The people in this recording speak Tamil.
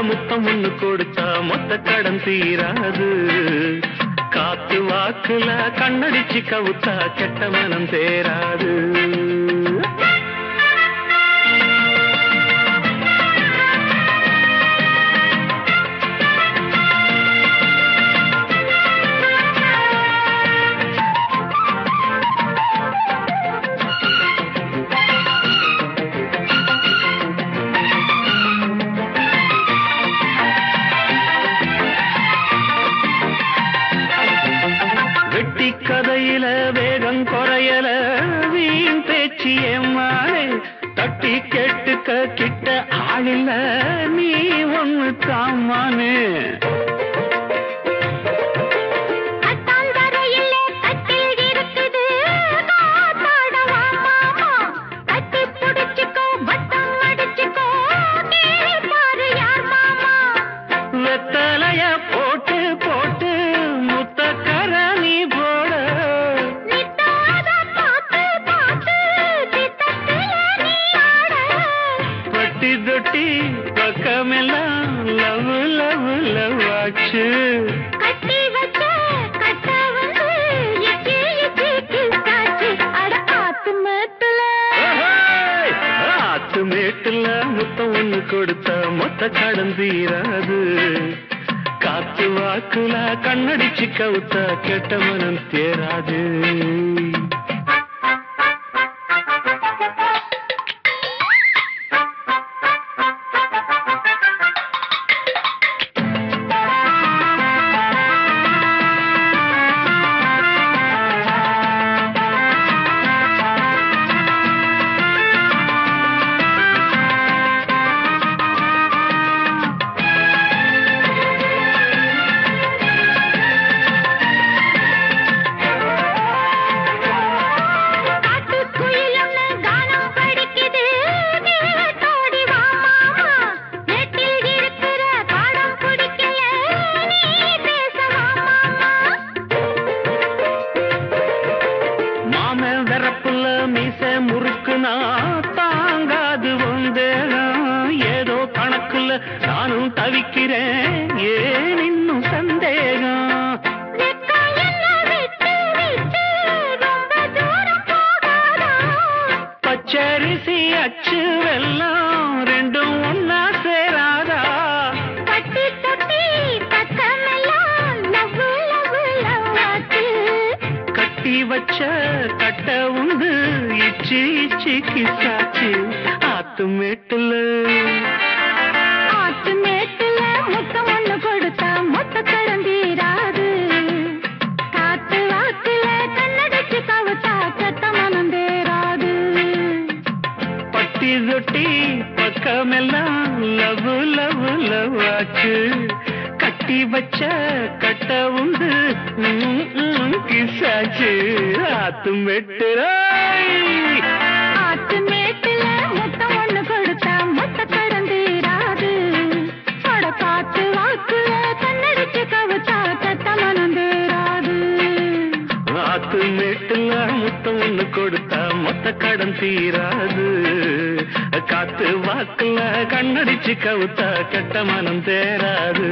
முத்தம் ஒண்ணு கொடுத்தா மொத்த கடன் தீராது. காத்து வாக்குல கண்ணடிச்சு கவுத்தா கெட்ட மனம் தேராது. கதையில வேகம் குறையல வீண் பேச்சு ஏமாறே தட்டி கேட்டுக்க கிட்ட ஆளில்ல நீ ஒண்ணு தாமானே. வெத்தலைய போட்டு போட்டு முத்தக்கர நீ தொட்டி பக்கமெல்லாம் லவ் லவ் லவ் ஆச்சு. கட்டி வச்ச கட்ட வந்து எச்சி எச்சி கிஸ்ஸாச்சு. அட ஆத்து மேட்டுல முத்தம் ஒண்ணு கொடுத்தா மொத்த கடன் தீராது. காத்து வாக்குல கண்ணடிச்சு கவுத்தா கெட்ட மனம் தேராது. முறுக்குனா தாங்காது வந்தேன் ஏதோ கணக்குல நானும் தவிக்கிறேன். ஏன் இன்னும் சந்தேகம்? பச்சரிசி அச்சு வெல்லம் ரெண்டும் ஒன்னா சேராதா? கட்டி கட்டி பக்கமெல்லாம் லவ் லவ் லவ் ஆச்சு. கட்டி வச்ச கட்ட உண்டு இச்சி இச்சி கிசாச்சு. ஆத்து மேட்டுல முத்தம் ஒண்ணு கொடுத்தா மொத்த கடன் தீராது. காத்து வாக்குல கண்ணடிச்சு கவுத்தா கெட்ட மனம் தேராது. பட்டி தொட்டி பக்கமெல்லாம் லவ் லவ் லவ் ஆச்சு. கட்டி வச்ச கட்ட உண்டு கிசாச்சு. ஆத்து மேட்டுல முத்தம் ஒண்ணு கொடுத்தா மொத்த கடன் தீராது. அட காத்து வாக்குல கண்ணடிச்சு கவுத்தா கெட்ட மனம் தேராது. ஆத்து மேட்டுல முத்தம் ஒண்ணு கொடுத்தா மொத்த கடன் தீராது. காத்து வாக்குல கண்ணடிச்சு கவுத்தா கெட்ட மனம் தேராது.